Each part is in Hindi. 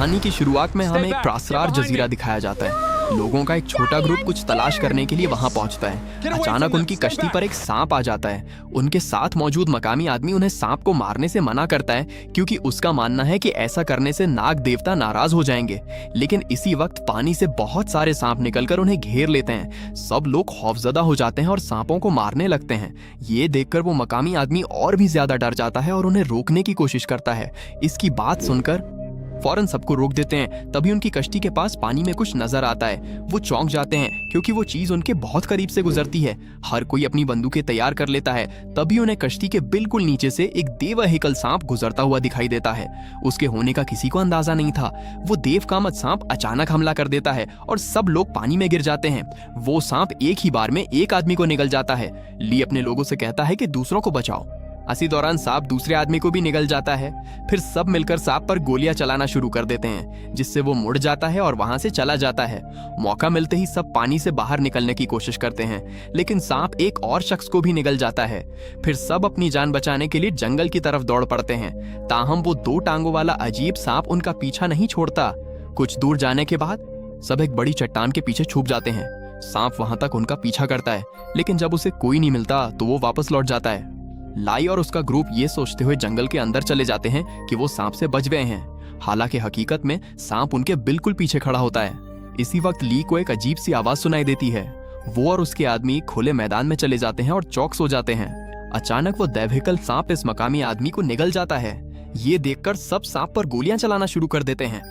कहानी की शुरुआत में हमें एक प्रासरार जजीरा दिखाया जाता है। लोगों का एक छोटा ग्रुप कुछ तलाश करने के लिए वहां पहुंचता है। अचानक उनकी कश्ती पर एक सांप आ जाता है। उनके साथ मौजूद मकामी आदमी उन्हें सांप को मारने से मना करता है, क्योंकि उसका मानना है कि ऐसा करने से नाग देवता नाराज हो जाएंगे। लेकिन इसी वक्त पानी से बहुत सारे सांप निकलकर उन्हें घेर लेते हैं। सब लोग खौफजदा हो जाते हैं और सांपों को मारने लगते हैं। ये देखकर वो मकामी आदमी और भी ज्यादा डर जाता है और उन्हें रोकने की कोशिश करता है। इसकी बात सुनकर फौरन सबको रोक देते हैं। तभी उनकी कश्ती के पास पानी में कुछ नजर आता है। वो चौंक जाते हैं, क्योंकि वो चीज उनके बहुत करीब से गुजरती है। हर कोई अपनी बंदूकें तैयार कर लेता है। तभी उन्हें कश्ती के बिल्कुल नीचे से एक देवहिकल सांप गुजरता हुआ दिखाई देता है। उसके होने का किसी को अंदाजा नहीं था। वो देवकामत सांप अचानक हमला कर देता है और सब लोग पानी में गिर जाते हैं। वो सांप एक ही बार में एक आदमी को निगल जाता है। ली अपने लोगों से कहता है कि दूसरों को बचाओ। इसी दौरान सांप दूसरे आदमी को भी निगल जाता है। फिर सब मिलकर सांप पर गोलियां चलाना शुरू कर देते हैं, जिससे वो मुड़ जाता है और वहां से चला जाता है। मौका मिलते ही सब पानी से बाहर निकलने की कोशिश करते हैं, लेकिन सांप एक और शख्स को भी निगल जाता है। फिर सब अपनी जान बचाने के लिए जंगल की तरफ दौड़ पड़ते हैं। ताहम वो 2 टांगों वाला अजीब सांप उनका पीछा नहीं छोड़ता। कुछ दूर जाने के बाद सब एक बड़ी चट्टान के पीछे छुप जाते हैं। सांप वहां तक उनका पीछा करता है, लेकिन जब उसे कोई नहीं मिलता तो वो वापस लौट जाता है। लाई और उसका ग्रुप ये सोचते हुए जंगल के अंदर चले जाते हैं कि वो सांप से बच गए हैं। हालांकि हकीकत में सांप उनके बिल्कुल पीछे खड़ा होता है। इसी वक्त ली को एक अजीब सी आवाज सुनाई देती है। वो और उसके आदमी खुले मैदान में चले जाते हैं और चौकस हो जाते हैं। अचानक वो देवहिकल सांप इस मकामी आदमी को निगल जाता है। ये देखकर सब सांप पर गोलियां चलाना शुरू कर देते हैं।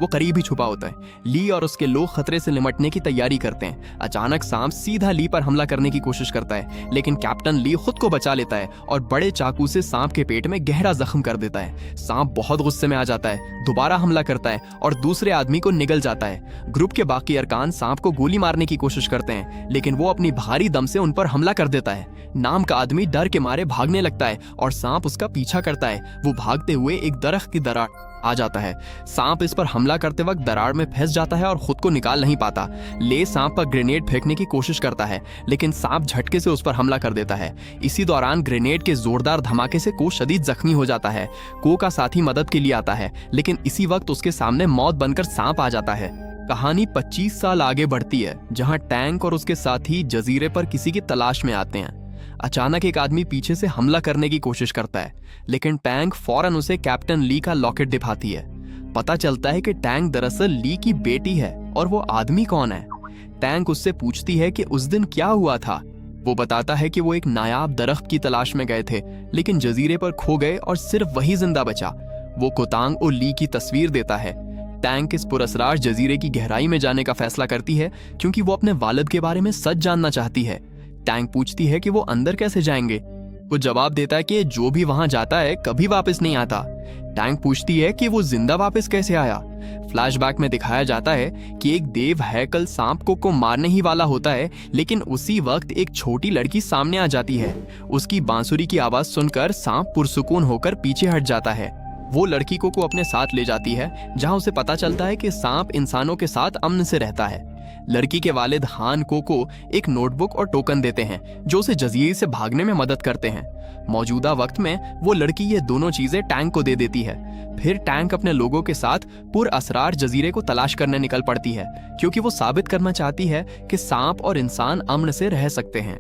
वो करीब ही छुपा होता है। ली और उसके लोग खतरे से निपटने की तैयारी करते हैं। अचानक सांप सीधा ली पर हमला करने की कोशिश करता है, लेकिन कैप्टन ली खुद को बचा लेता है और बड़े चाकू से सांप के पेट में गहरा जख्म कर देता है। सांप बहुत गुस्से में आ जाता है, दोबारा हमला करता है और दूसरे आदमी को निगल जाता है। ग्रुप के बाकी अरकान सांप को गोली मारने की कोशिश करते हैं, लेकिन वो अपनी भारी दम से उन पर हमला कर देता है। नाम का आदमी डर के मारे भागने लगता है और सांप उसका पीछा करता है। वो भागते हुए एक दरख्त की दरार आ जाता है। सांप इस पर हमला करते वक्त दरार में फंस जाता है और खुद को निकाल नहीं पाता। ले सांप पर ग्रेनेड फेंकने की कोशिश करता है, लेकिन सांप झटके से उस पर हमला कर देता है। इसी दौरान ग्रेनेड के जोरदार धमाके से को शदीद जख्मी हो जाता है। को का साथी मदद के लिए आता है, लेकिन इसी वक्त उसके सामने मौत बनकर सांप आ जाता है। कहानी 25 साल आगे बढ़ती है, जहां टैंक और उसके साथी जजीरे पर किसी की तलाश में आते हैं। अचानक एक आदमी पीछे से हमला करने की कोशिश करता है, लेकिन टैंक फौरन उसे कैप्टन ली का लॉकेट दिखाती है। पता चलता है कि टैंक दरअसल ली की बेटी है और वो आदमी कौन है। टैंक उससे पूछती है कि उस दिन क्या हुआ था। वो बताता है कि वो एक नायाब दरख्त की तलाश में गए थे, लेकिन जजीरे पर खो गए और सिर्फ वही जिंदा बचा। वो कोतांग और ली की तस्वीर देता है। टैंक इस पुरस्रार जजीरे की गहराई में जाने का फैसला करती है, क्योंकि वो अपने वालिद के बारे में सच जानना चाहती है। टैंक पूछती है कि वो अंदर कैसे जाएंगे। वो जवाब देता है कि जो भी वहां जाता है कभी वापस नहीं आता। टैंक पूछती है कि वो जिंदा वापस कैसे आया। फ्लैशबैक में दिखाया जाता है कि एक देव हैकल सांप को मारने ही वाला होता है, लेकिन उसी वक्त एक छोटी लड़की सामने आ जाती है। उसकी बांसुरी की आवाज सुनकर सांप पुरसुकून होकर पीछे हट जाता है। वो लड़की को अपने साथ ले जाती है, जहां उसे पता चलता है कि सांप इंसानों के साथ अमन से रहता है। लड़की के वालिद हान को एक नोटबुक और टोकन देते हैं, जो उसे जजीरे से भागने में मदद करते हैं। मौजूदा वक्त में वो लड़की ये दोनों चीजें टैंक को दे देती है। फिर टैंक अपने लोगों के साथ पुरअसरार जजीरे को तलाश करने निकल पड़ती है, क्योंकि वो साबित करना चाहती है कि सांप और इंसान अमन से रह सकते हैं।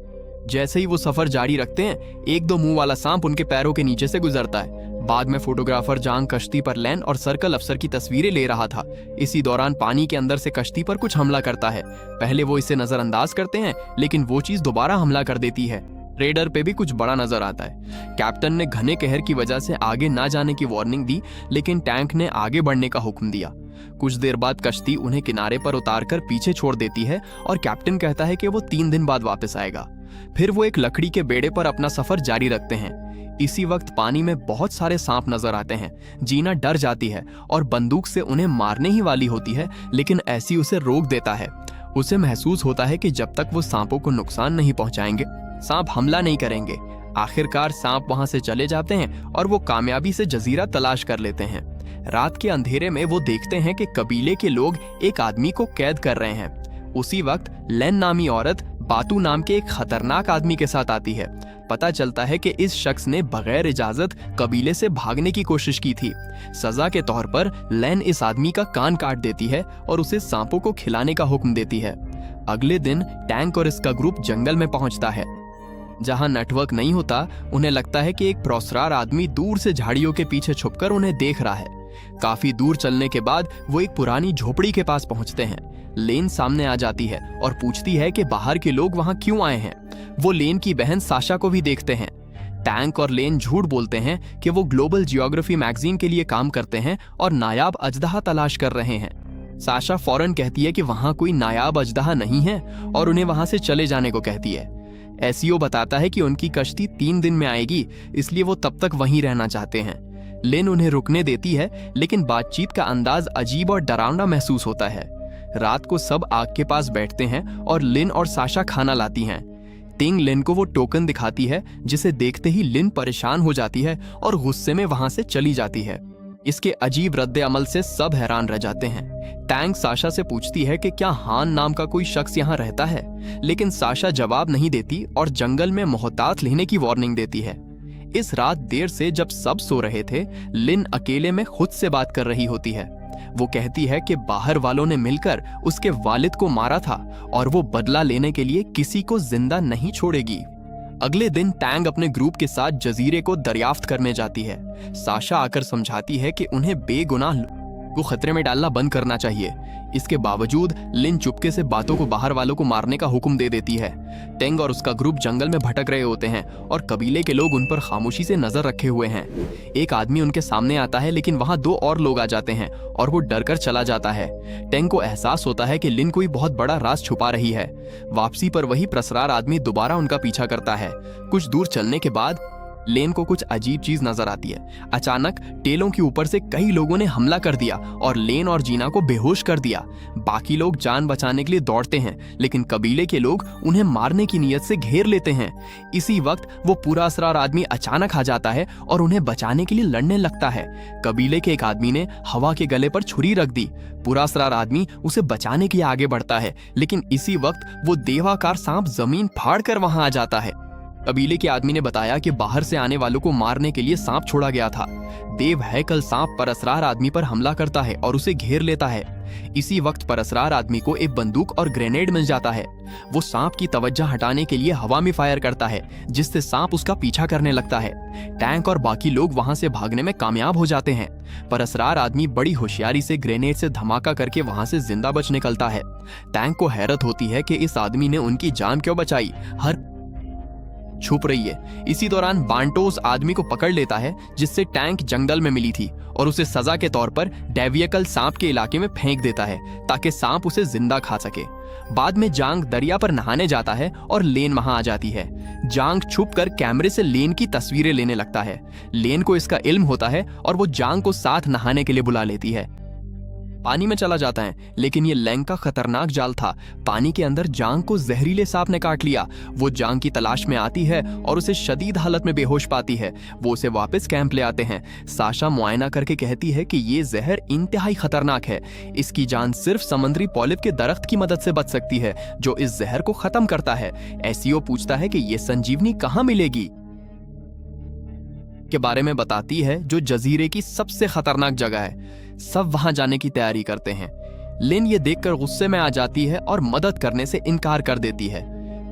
जैसे ही वो सफर जारी रखते हैं, 1-2 मुंह वाला सांप उनके पैरों के नीचे से गुजरता है। बाद में फोटोग्राफर जांग कश्ती पर लैंड और सर्कल अफसर की तस्वीरें ले रहा था। इसी दौरान पानी के अंदर से कश्ती पर कुछ हमला करता है। पहले वो इसे नजरअंदाज करते हैं, लेकिन वो चीज दोबारा हमला कर देती है। रेडर पे भी कुछ बड़ा नजर आता है। कैप्टन ने घने कहर की वजह से आगे ना जाने की वार्निंग दी, लेकिन टैंक ने आगे बढ़ने का हुक्म दिया। कुछ देर बाद कश्ती उन्हें किनारे पर उतारकर पीछे छोड़ देती है और कैप्टन कहता है कि वो 3 दिन बाद वापस आएगा। फिर वो एक लकड़ी के बेड़े पर अपना सफर जारी रखते हैं। इसी वक्त पानी में बहुत सारे सांप नजर आते हैं। जीना डर जाती है और बंदूक से उन्हें मारने ही वाली होती है, लेकिन ऐसी उसे रोक देता है। उसे महसूस होता है कि जब तक वो सांपों को नुकसान नहीं पहुंचाएंगे, सांप हमला नहीं करेंगे। आखिरकार सांप वहां से चले जाते हैं और वो कामयाबी से जजीरा तलाश कर लेते हैं। रात के अंधेरे में वो देखते हैं कि कबीले के लोग एक आदमी को कैद कर रहे हैं। उसी वक्त लेन नामी औरत बातू नाम के एक खतरनाक आदमी के साथ आती है। पता चलता है कि इस शख्स ने बगैर इजाजत कबीले से भागने की कोशिश की थी। सजा के तौर पर लेन इस आदमी का कान काट देती है और उसे सांपों को खिलाने का हुक्म देती है। अगले दिन टैंक और इसका ग्रुप जंगल में पहुंचता है। जहां नेटवर्क नहीं होता, उन्हें लगता है कि एक प्रौसरार आदमी दूर से झाड़ियों के पीछे छुपकर उन्हें देख रहा है। काफी दूर चलने के बाद वो एक पुरानी झोपड़ी के पास पहुंचते हैं। लेन सामने आ जाती है और पूछती है कि बाहर के लोग वहां क्यों आए हैं। वो लेन की बहन साशा को भी देखते हैं। टैंक और लेन झूठ बोलते हैं कि वो ग्लोबल जियोग्राफी मैगजीन के लिए काम करते हैं और नायाब अजदहा तलाश कर रहे हैं। साशा फौरन कहती है कि वहां कोई नायाब अजदहा नहीं है और उन्हें वहां से चले जाने को कहती है। एसईओ बताता है कि उनकी कश्ती 3 दिन में आएगी, इसलिए वो तब तक वहीं रहना चाहते हैं। लेन उन्हें रुकने देती है, लेकिन बातचीत का अंदाज अजीब और डरावना महसूस होता है। रात को सब आग के पास बैठते हैं और लिन और साशा खाना लाती हैं। टिंग लिन को वो टोकन दिखाती है, जिसे देखते ही लिन परेशान हो जाती है और गुस्से में वहां से चली जाती है। इसके अजीब रद्द अमल से सब हैरान रह जाते हैं। टैंक साशा से पूछती है कि क्या हान नाम का कोई शख्स यहाँ रहता है, लेकिन साशा जवाब नहीं देती और जंगल में मोहतात लेने की वार्निंग देती है। इस रात देर से जब सब सो रहे थे, लिन अकेले में खुद से बात कर रही होती है। वो कहती है कि बाहर वालों ने मिलकर उसके वालिद को मारा था और वो बदला लेने के लिए किसी को जिंदा नहीं छोड़ेगी। अगले दिन टैंग अपने ग्रुप के साथ जजीरे को दरियाफ्त करने जाती है। साशा आकर समझाती है कि उन्हें बेगुनाह को खतरे में डालना बंद करना चाहिए। इसके बावजूद लिन चुपके से बातों को बाहर वालों को मारने का हुक्म दे देती है। टेंग और उसका ग्रुप जंगल में भटक रहे होते हैं और कबीले के लोग उन पर खामोशी से नजर रखे हुए हैं। एक आदमी उनके सामने आता है, लेकिन वहां 2 और लोग आ जाते हैं और वो डरकर चला जाता है। टेंग को एहसास होता है कि लिन कोई बहुत बड़ा राज छुपा रही है। वापसी पर वही प्रसरार आदमी दोबारा उनका पीछा करता है। कुछ दूर चलने के बाद लेन को कुछ अजीब चीज नजर आती है। अचानक टेलों के ऊपर से कई लोगों ने हमला कर दिया और लेन और जीना को बेहोश कर दिया। बाकी लोग जान बचाने के लिए दौड़ते हैं, लेकिन कबीले के लोग उन्हें मारने की नीयत से घेर लेते हैं। इसी वक्त वो पूरा असरार आदमी अचानक आ जाता है और उन्हें बचाने के लिए लड़ने लगता है। कबीले के एक आदमी ने हवा के गले पर छुरी रख दी। पूरा असरार आदमी उसे बचाने के लिए आगे बढ़ता है, लेकिन इसी वक्त वो देवाकार सांप जमीन फाड़ कर वहां आ जाता है। कबीले के आदमी ने बताया कि बाहर से आने वालों को मारने के लिए सांप छोड़ा गया था। देव हैकल सांप परसरार आदमी पर हमला करता है और उसे घेर लेता है। इसी वक्त परसरार आदमी को एक बंदूक और ग्रेनेड मिल जाता है। वो सांप की तवज्जो हटाने के लिए हवा में फायर करता है, जिससे सांप उसका पीछा करने लगता है। टैंक और बाकी लोग वहां से भागने में कामयाब हो जाते हैं। परसरार आदमी बड़ी होशियारी से ग्रेनेड से धमाका करके वहां से जिंदा बच निकलता है। टैंक को हैरत होती है कि इस आदमी ने उनकी जान क्यों बचाई, हर छुप रही है। इसी दौरान बांटो उस आदमी को पकड़ लेता है जिससे टैंक जंगल में मिली थी और उसे सजा के तौर पर डेवियकल सांप के इलाके में फेंक देता है ताकि सांप उसे जिंदा खा सके। बाद में जांग दरिया पर नहाने जाता है और लेन वहां आ जाती है। जांग छुपकर कैमरे से लेन की तस्वीरें लेने लगता है। लेन को इसका इल्म होता है और वो जांग को साथ नहाने के लिए बुला लेती है। पानी में चला जाता है, लेकिन ये लैंग का खतरनाक जाल था। पानी के अंदर जांग को जहरीले सांप ने काट लिया। वो जांग की तलाश में आती है और उसे शदीद हालत में बेहोश पाती है। वो उसे वापस कैंप ले आते हैं। साशा मुआयना करके कहती है कि ये जहर इंतहाई खतरनाक है। इसकी जान सिर्फ समुद्री पॉलिप के दरख्त की मदद से बच सकती है, जो इस जहर को खत्म करता है। एसईओ पूछता है कि ये संजीवनी कहाँ मिलेगी के बारे में बताती है, जो जजीरे की सबसे खतरनाक जगह है। सब वहां जाने की तैयारी करते हैं। लिन ये देखकर गुस्से में आ जाती है और मदद करने से इनकार कर देती है।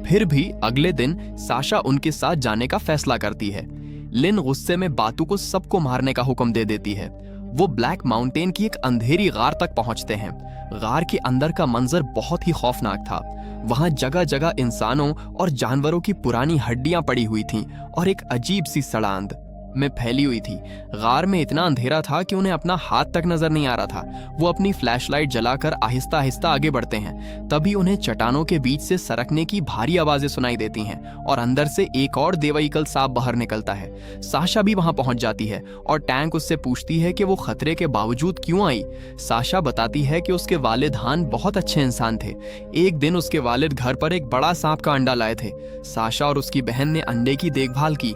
फिर भी अगले दिन साशा उनके साथ जाने का फैसला करती है। लिन गुस्से में बातू को सबको मारने का हुक्म दे देती है। वो ब्लैक माउंटेन की एक अंधेरी गार तक पहुंचते हैं। गार के अंदर का मंजर बहुत ही खौफनाक था। वहां जगह जगह इंसानों और जानवरों की पुरानी हड्डियां पड़ी हुई थीं और एक अजीब सी सड़ांध में फैली हुई थी। गार में इतना अंधेरा था कि उन्हें अपना हाथ तक नजर नहीं आ रहा था। वो अपनी फ्लैशलाइट जलाकर आहिस्ता आहिस्ता आगे बढ़ते हैं। तभी उन्हें चट्टानों के बीच से सरकने की भारी आवाजें सुनाई देती हैं और अंदर से एक और देवईकल सांप बाहर निकलता है। साशा भी वहां पहुंच जाती है और टैंक उससे पूछती है कि वो खतरे के बावजूद क्यों आई। साशा बताती है कि उसके वालिद हान बहुत अच्छे इंसान थे। एक दिन उसके वालिद घर पर एक बड़ा सांप का अंडा लाए थे। साशा और उसकी बहन ने अंडे की देखभाल की।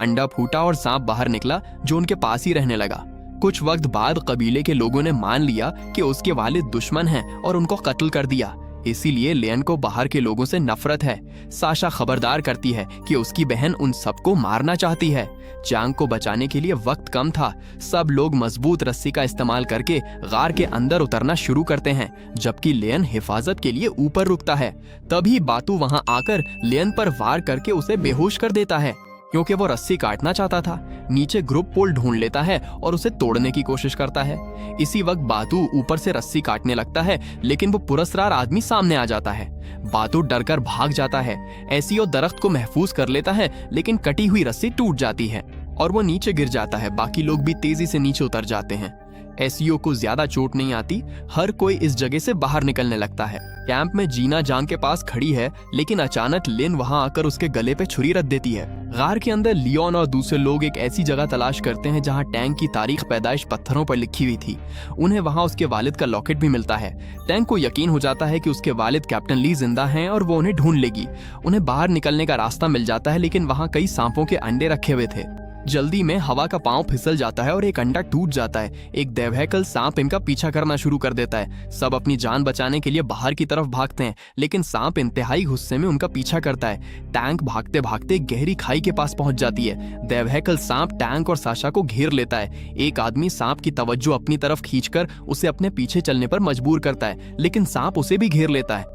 अंडा फूटा और सांप बाहर निकला, जो उनके पास ही रहने लगा। कुछ वक्त बाद कबीले के लोगों ने मान लिया कि उसके वालिद दुश्मन हैं और उनको कत्ल कर दिया। इसीलिए लियन को बाहर के लोगों से नफरत है। साशा खबरदार करती है कि उसकी बहन उन सबको मारना चाहती है। चांग को बचाने के लिए वक्त कम था। सब लोग मजबूत रस्सी का इस्तेमाल करके गार के अंदर उतरना शुरू करते हैं, जबकि लियन हिफाजत के लिए ऊपर रुकता है। तभी बातू वहां आकर लियन पर वार करके उसे बेहोश कर देता है, क्योंकि वो रस्सी काटना चाहता था। नीचे ग्रुप पोल ढूंढ लेता है और उसे तोड़ने की कोशिश करता है। इसी वक्त बातू ऊपर से रस्सी काटने लगता है, लेकिन वो पुरस्कार आदमी सामने आ जाता है। बातू डरकर भाग जाता है। एसीओ दरख्त को महफूज कर लेता है, लेकिन कटी हुई रस्सी टूट जाती है और वो नीचे गिर जाता है। बाकी लोग भी तेजी से नीचे उतर जाते हैं। एसीओ को ज्यादा चोट नहीं आती। हर कोई इस जगह से बाहर निकलने लगता है। कैंप में जीना जांग के पास खड़ी है, लेकिन अचानक लिन वहां आकर उसके गले पे छुरी रख देती है। गार के अंदर लियोन और दूसरे लोग एक ऐसी जगह तलाश करते हैं जहां टैंक की तारीख पैदाइश पत्थरों पर लिखी हुई थी। उन्हें वहां उसके वालिद का लॉकेट भी मिलता है। टैंक को यकीन हो जाता है कि उसके वालिद कैप्टन ली जिंदा हैं और वो उन्हें ढूंढ लेगी। उन्हें बाहर निकलने का रास्ता मिल जाता है, लेकिन वहां कई सांपों के अंडे रखे हुए थे। जल्दी में हवा का पांव फिसल जाता है और एक अंडा टूट जाता है। एक देवहैकल सांप इनका पीछा करना शुरू कर देता है। सब अपनी जान बचाने के लिए बाहर की तरफ भागते हैं, लेकिन सांप इंतहाई गुस्से में उनका पीछा करता है। टैंक भागते भागते गहरी खाई के पास पहुंच जाती है। देवहैकल सांप टैंक और साशा को घेर लेता है। एक आदमी सांप की तवज्जो अपनी तरफ खींचकर उसे अपने पीछे चलने पर मजबूर करता है, लेकिन सांप उसे भी घेर लेता है।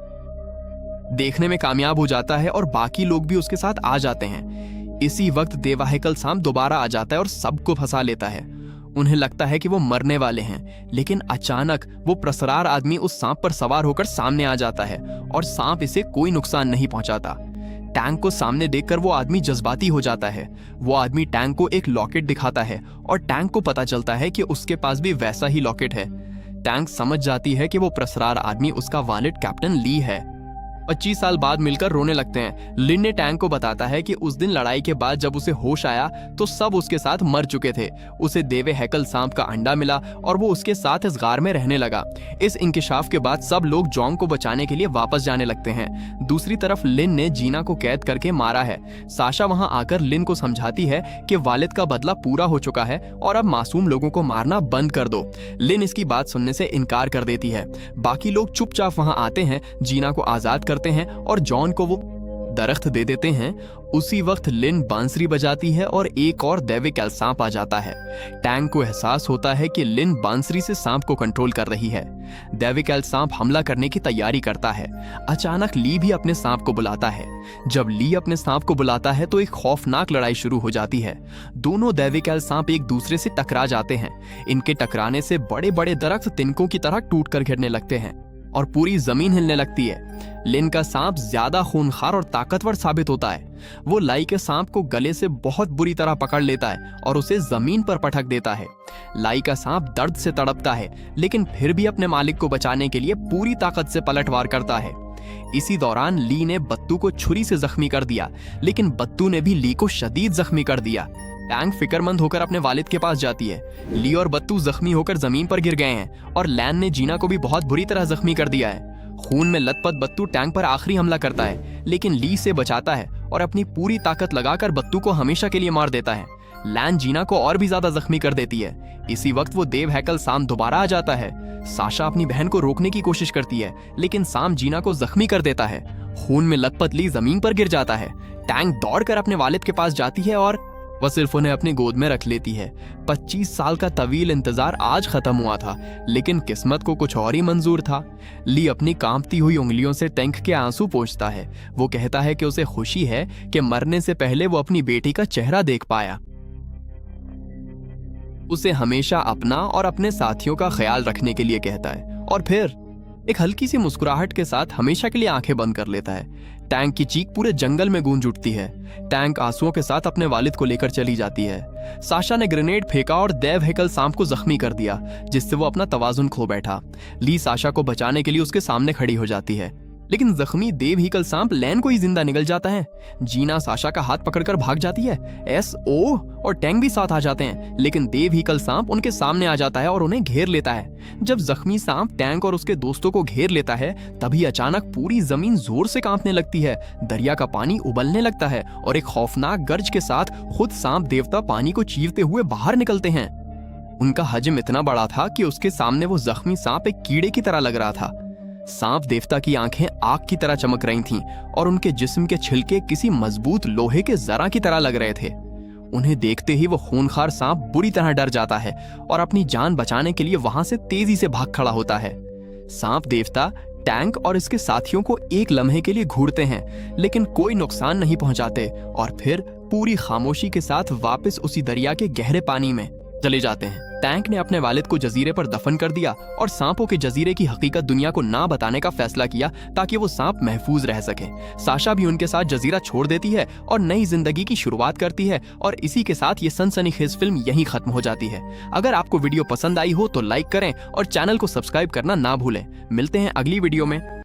देखने में कामयाब हो जाता है और बाकी लोग भी उसके साथ आ जाते हैं। इसी वक्त देवहैकल सांप दोबारा आ जाता है और सबको फंसा लेता है। उन्हें लगता है कि वो मरने वाले हैं, लेकिन अचानक वो प्रसरार आदमी उस सांप पर सवार होकर सामने आ जाता है और सांप इसे कोई नुकसान नहीं पहुंचाता। टैंक को सामने देखकर वो आदमी जज्बाती हो जाता है। वो आदमी टैंक को एक लॉकेट दिखाता है और टैंक को पता चलता है कि उसके पास भी वैसा ही लॉकेट है। टैंक समझ जाती है कि वो प्रसरार आदमी उसका वालिद कैप्टन ली है। 25 साल बाद मिलकर रोने लगते हैं। लिन ने टैंक को बताता है कि उस दिन लड़ाई के बाद जब उसे होश आया तो सब उसके साथ मर चुके थे। उसे देवहैकल सांप का अंडा मिला और वो उसके साथ इस गार में रहने लगा। इस इंकिशाफ के बाद सब लोग जॉन्ग को बचाने के लिए वापस जाने लगते हैं। दूसरी तरफ लिन ने जीना को कैद करके मारा है। साशा वहां आकर लिन को समझाती है कि वालिद का बदला पूरा हो चुका है और अब मासूम लोगों को मारना बंद कर दो। लिन इसकी बात सुनने से इनकार कर देती है। बाकी लोग चुपचाप वहां आते हैं, जीना को आजाद करते हैं और जॉन को वो दरख्त दे देते हैं। उसी वक्त लिन बांसुरी बजाती है और एक और देवहैकल सांप आ जाता है। टैंक को एहसास होता है कि लिन बांसुरी से सांप को कंट्रोल कर रही है। देवहैकल सांप हमला करने की तैयारी करता है। अचानक ली भी अपने सांप को बुलाता है। जब ली अपने सांप को बुलाता है तो एक खौफनाक लड़ाई शुरू हो जाती है। दोनों देवहैकल सांप एक दूसरे से टकरा जाते हैं। इनके टकराने से बड़े बड़े दरख्त तिनकों की तरह टूटकर गिरने लगते हैं और पूरी जमीन हिलने लगती है। लिन का सांप ज्यादा खूंखार और ताकतवर साबित होता है। वो लाई के सांप को गले से बहुत बुरी तरह पकड़ लेता है और उसे जमीन पर पटक देता है। लाई का सांप दर्द से तड़पता है, लेकिन फिर भी अपने मालिक को बचाने के लिए पूरी ताकत से पलटवार करता है। इसी दौरान ली ने बत्तू को छुरी से जख्मी कर दिया, लेकिन बत्तू ने भी ली को शदीद जख्मी कर दिया। टैंक फिक्रमंद होकर अपने वालिद के पास जाती है। ली और बत्तू जख्मी होकर जमीन पर गिर गए हैं और लैन ने जीना को भी बहुत बुरी तरह जख्मी कर दिया है। खून में लथपथ बत्तू टैंक पर आखिरी हमला करता है, लेकिन ली से बचाता है और अपनी पूरी ताकत लगाकर बत्तू को हमेशा के लिए मार देता है। लैन जीना को और भी ज्यादा जख्मी कर देती है। इसी वक्त वो देवहैकल सांप दोबारा आ जाता है। साशा अपनी बहन को रोकने की कोशिश करती है, लेकिन सांप जीना को जख्मी कर देता है। खून में लथपथ ली जमीन पर गिर जाता है। टैंक दौड़कर अपने वालिद के पास जाती है और वह सिर्फ उन्हें अपनी गोद में रख लेती है। 25 साल का तवील इंतजार आज खत्म हुआ था, लेकिन किस्मत को कुछ और ही मंजूर था। ली अपनी कांपती हुई उंगलियों से टैंक के आंसू पोंछता है। वो कहता है कि उसे खुशी है कि मरने से पहले वो अपनी बेटी का चेहरा देख पाया। उसे हमेशा अपना और अपने साथियों का ख्याल रखने के लिए कहता है और फिर एक हल्की सी मुस्कुराहट के साथ हमेशा के लिए आंखें बंद कर लेता है। टैंक की चीख पूरे जंगल में गूंज उठती है। टैंक आंसुओं के साथ अपने वालिद को लेकर चली जाती है। साशा ने ग्रेनेड फेंका और देवहैकल सांप को जख्मी कर दिया, जिससे वो अपना तवाजुन खो बैठा। ली साशा को बचाने के लिए उसके सामने खड़ी हो जाती है, लेकिन जख्मी देवहैकल सांप लैन को ही जिंदा निकल जाता है। जीना साशा का हाथ पकड़कर भाग जाती है। एस.ओ. और टैंक भी साथ आ जाते हैं, लेकिन देवहैकल सांप उनके सामने आ जाता है और उन्हें घेर लेता है। जब जख्मी सांप टैंक और उसके दोस्तों को घेर लेता है, तभी अचानक पूरी जमीन जोर से कांपने लगती है। दरिया का पानी उबलने लगता है और एक खौफनाक गर्ज के साथ खुद सांप देवता पानी को चीरते हुए बाहर निकलते हैं। उनका हजम इतना बड़ा था कि उसके सामने वो जख्मी सांप एक कीड़े की तरह लग रहा था। सांप देवता की आंखें आग की तरह चमक रही थीं और उनके जिस्म के छिलके किसी मजबूत लोहे के जरा की तरह लग रहे थे। उन्हें देखते ही वो खूंखार सांप बुरी तरह डर जाता है और अपनी जान बचाने के लिए वहां से तेजी से भाग खड़ा होता है। सांप देवता टैंक और इसके साथियों को एक लम्हे के लिए घूरते हैं, लेकिन कोई नुकसान नहीं पहुंचाते और फिर पूरी खामोशी के साथ वापस उसी दरिया के गहरे पानी में चले जाते हैं। टैंक ने अपने वालिद को जजीरे पर दफन कर दिया और सांपों के जजीरे की हकीकत दुनिया को ना बताने का फैसला किया ताकि वो सांप महफूज रह सके। साशा भी उनके साथ जजीरा छोड़ देती है और नई जिंदगी की शुरुआत करती है और इसी के साथ ये सनसनीखेज फिल्म यहीं खत्म हो जाती है। अगर आपको वीडियो पसंद आई हो तो लाइक करें और चैनल को सब्सक्राइब करना ना भूलें। मिलते हैं अगली वीडियो में।